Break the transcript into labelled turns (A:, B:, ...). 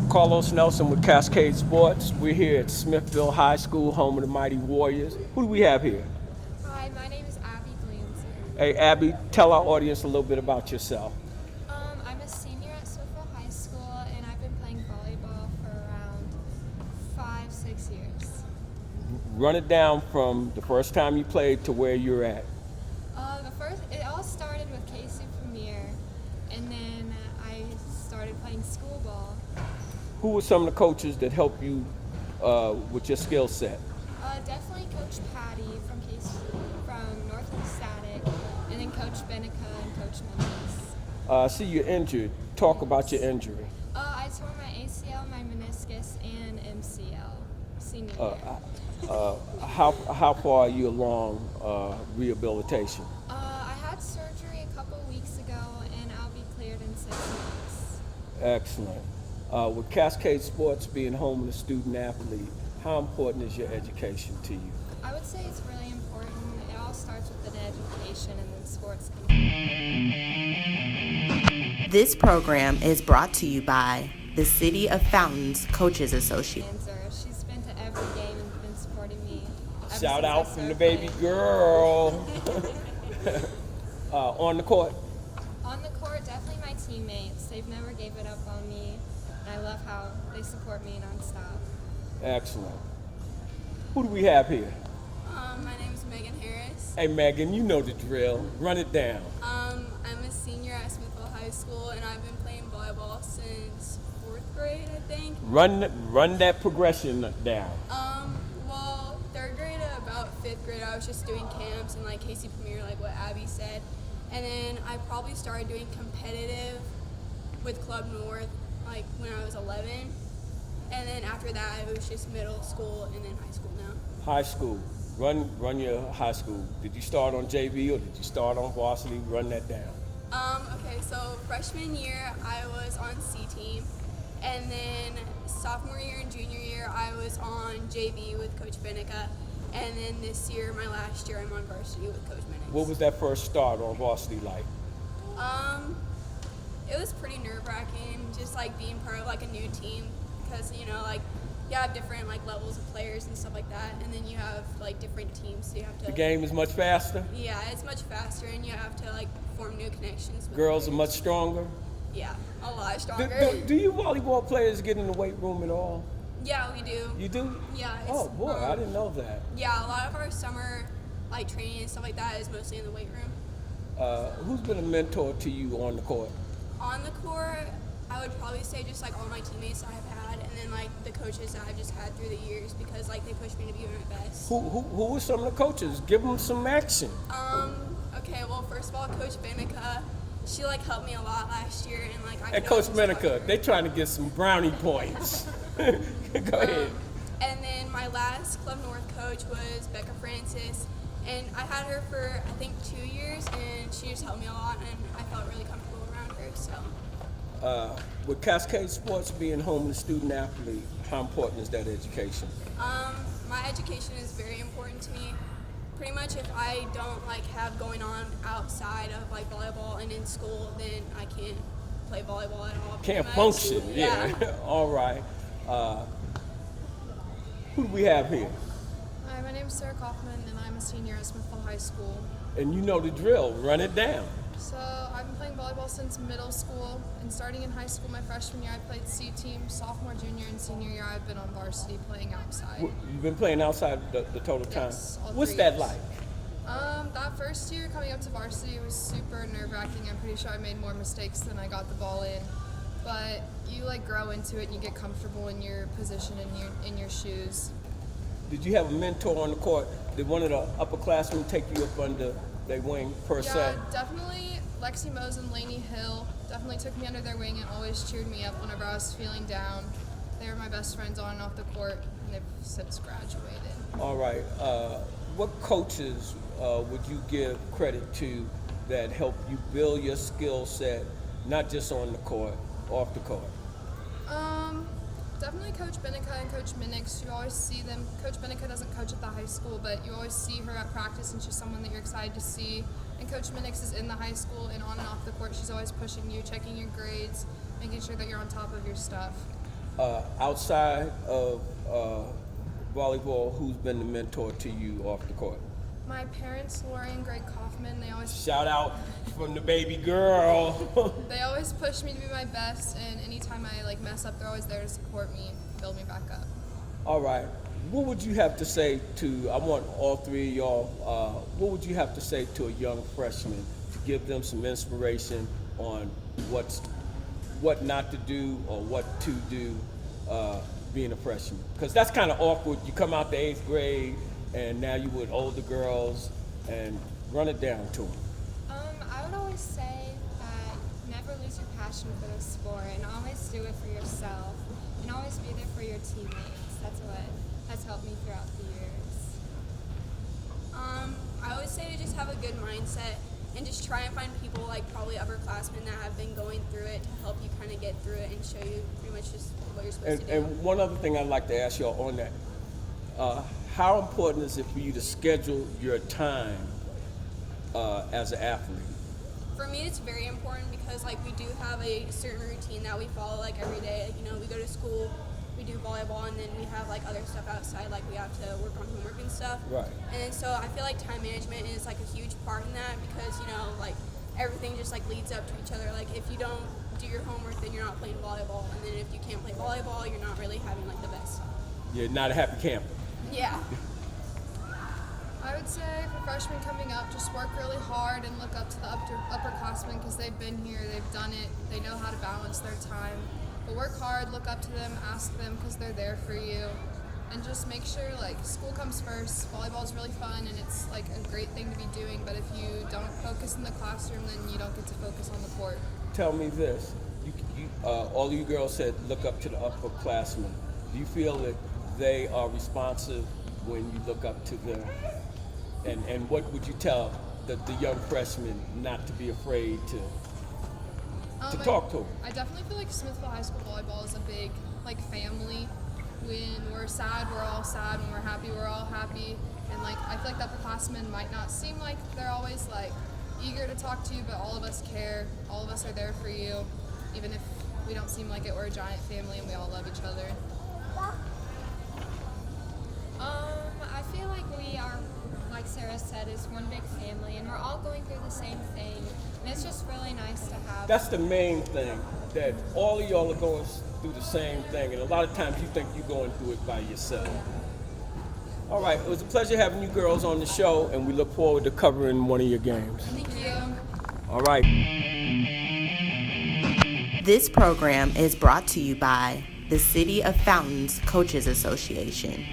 A: Carlos Nelson with Cascade Sports. We're here at Smithville High School, home of the Mighty Warriors. Who do we have here?
B: Hi, my name is Abby Glanzer.
A: Hey, Abby, tell our audience a little bit about yourself.
B: I'm a senior at Smithville High School, and I've been playing volleyball for around 5, 6 years.
A: Run it down from the first time you played to where you're at.
B: It all started with KC Premier, and then I started playing school ball.
A: Who were some of the coaches that helped you with your skill set?
B: Definitely Coach Patty from KC, from Northeast Static, and then Coach Benica and Coach Mendes.
A: I see you're injured. Talk about your injury.
B: I tore my ACL, my meniscus, and MCL senior year.
A: How far are you along rehabilitation?
B: I had surgery a couple weeks ago, and I'll be cleared in 6 months.
A: Excellent. With Cascade Sports being home of the student athlete, how important is your education to you?
B: I would say it's really important. It all starts with an education, and then sports comes.
C: This program is brought to you by the City of Fountains Coaches Association.
B: She's been to every game and been supporting me.
A: Shout out from the baby girl. On the court?
B: On the court, definitely my teammates. They've never gave it up on me. And I love how they support me nonstop.
A: Excellent. Who do we have here?
D: My name is Megan Harris.
A: Hey, Megan, you know the drill. Run it down.
D: I'm a senior at Smithville High School, and I've been playing volleyball since 4th grade, I think.
A: Run that progression down.
D: Well, 3rd grade to about 5th grade, I was just doing camps and like KC Premier, like what Abby said. And then I probably started doing competitive with Club North like when I was 11. And then after that, it was just middle school and then high school now.
A: High school. Run your high school. Did you start on JV or did you start on varsity? Run that down.
D: Okay, so freshman year, I was on C team. And then sophomore year and junior year, I was on JV with Coach Benica. And then this year, my last year, I'm on varsity with Coach Mendes.
A: What was that first start on varsity like?
D: It was pretty nerve-wracking, just like being part of like a new team, because you know, like you have different like levels of players and stuff like that, and then you have like different teams, so you have to.
A: The game is much faster?
D: Yeah, it's much faster, and you have to like form new connections with
A: Girls
D: players.
A: are much stronger?
D: Yeah, a lot stronger.
A: Do you volleyball players get in the weight room at all?
D: Yeah, we do.
A: You do?
D: Yeah.
A: Oh boy, I didn't know that.
D: Yeah, a lot of our summer like training and stuff like that is mostly in the weight room.
A: Who's been a mentor to you on the court?
D: On the court, I would probably say just like all my teammates that I've had, and then like the coaches that I've just had through the years, because like they pushed me to be my best.
A: Who are some of the coaches? Give them some action.
D: Okay, well first of all, Coach Benica, she like helped me a lot last year, and like I.
A: And Coach Benica, they trying to get some brownie points. Go ahead.
D: And then my last Club North coach was Becca Francis, and I had her for I think 2 years, and she just helped me a lot, and I felt really comfortable around her. So.
A: With Cascade Sports being home to student athlete, how important is that education?
D: My education is very important to me. Pretty much if I don't like have going on outside of like volleyball and in school, then I can't play volleyball at all.
A: Can't function, yeah. All right. Who do we have here?
E: Hi, my name is Sarah Coffman, and I'm a senior at Smithville High School.
A: And you know the drill. Run it down.
E: So I've been playing volleyball since middle school, and starting in high school my freshman year I played C team, sophomore, junior, and senior year I've been on varsity playing outside.
A: You've been playing outside the total time?
E: Yes, all
A: What's
E: 3
A: that
E: years.
A: like?
E: That first year coming up to varsity was super nerve-wracking. I'm pretty sure I made more mistakes than I got the ball in. But you like grow into it and you get comfortable in your position and in your shoes.
A: Did you have a mentor on the court? Did one of the upperclassmen take you up under their wing per se?
E: Yeah, definitely. Lexi Mose and Lainey Hill definitely took me under their wing and always cheered me up whenever I was feeling down. They were my best friends on and off the court, and they've since graduated.
A: All right. What coaches would you give credit to that helped you build your skill set, not just on the court, off the court?
E: Definitely Coach Benica and Coach Minix. You always see them. Coach Benica doesn't coach at the high school, but you always see her at practice, and she's someone that you're excited to see. And Coach Minix is in the high school and on and off the court. She's always pushing you, checking your grades, making sure that you're on top of your stuff.
A: Outside of volleyball, who's been the mentor to you off the court?
E: My parents, Lori and Greg Coffman,
A: Shout out from the baby girl.
E: they always push me to be my best, and anytime I like mess up, they're always there to support me, build me back up.
A: All right. What would you have to say to, I want all three of y'all, what would you have to say to a young freshman to give them some inspiration on what not to do or what to do being a freshman? Because that's kind of awkward. You come out the 8th grade and now you with older girls, and run it down to them.
B: I would always say that never lose your passion for the sport and always do it for yourself and always be there for your teammates. That's what has helped me throughout the years.
D: I always say to just have a good mindset and just try and find people like probably upperclassmen that have been going through it to help you kind of get through it and show you pretty much just what you're supposed to do.
A: And one other thing I'd like to ask y'all on that, how important is it for you to schedule your time as an athlete?
D: For me, it's very important because like we do have a certain routine that we follow like every day. Like, you know, we go to school, we do volleyball, and then we have like other stuff outside, like we have to work on homework and stuff.
A: Right.
D: And then so I feel like time management is like a huge part in that because, you know, like everything just like leads up to each other. Like if you don't do your homework, then you're not playing volleyball, and then if you can't play volleyball, you're not really having like the best time.
A: You're not a happy camper.
D: Yeah.
E: I would say for freshmen coming up, just work really hard and look up to the upperclassmen because they've been here, they've done it, they know how to balance their time. But work hard, look up to them, ask them because they're there for you. And just make sure like school comes first. Volleyball is really fun and it's like a great thing to be doing, but if you don't focus in the classroom, then you don't get to focus on the court.
A: Tell me this, all of you girls said look up to the upperclassmen. Do you feel that they are responsive when you look up to them? And what would you tell the young freshmen not to be afraid to talk to them?
E: I definitely feel like Smithville High School volleyball is a big like family. When we're sad, we're all sad. When we're happy, we're all happy. And like I feel like the upperclassmen might not seem like they're always like eager to talk to you, but all of us care. All of us are there for you, even if we don't seem like it. We're a giant family and we all love each other.
B: I feel like we are, like Sarah said, is one big family, and we're all going through the same thing. And it's just really nice to have.
A: That's the main thing, that all of y'all are going through the same thing, and a lot of times you think you're going through it by yourself. All right, it was a pleasure having you girls on the show, and we look forward to covering one of your games.
E: Thank you.
A: All right.
C: This program is brought to you by the City of Fountains Coaches Association.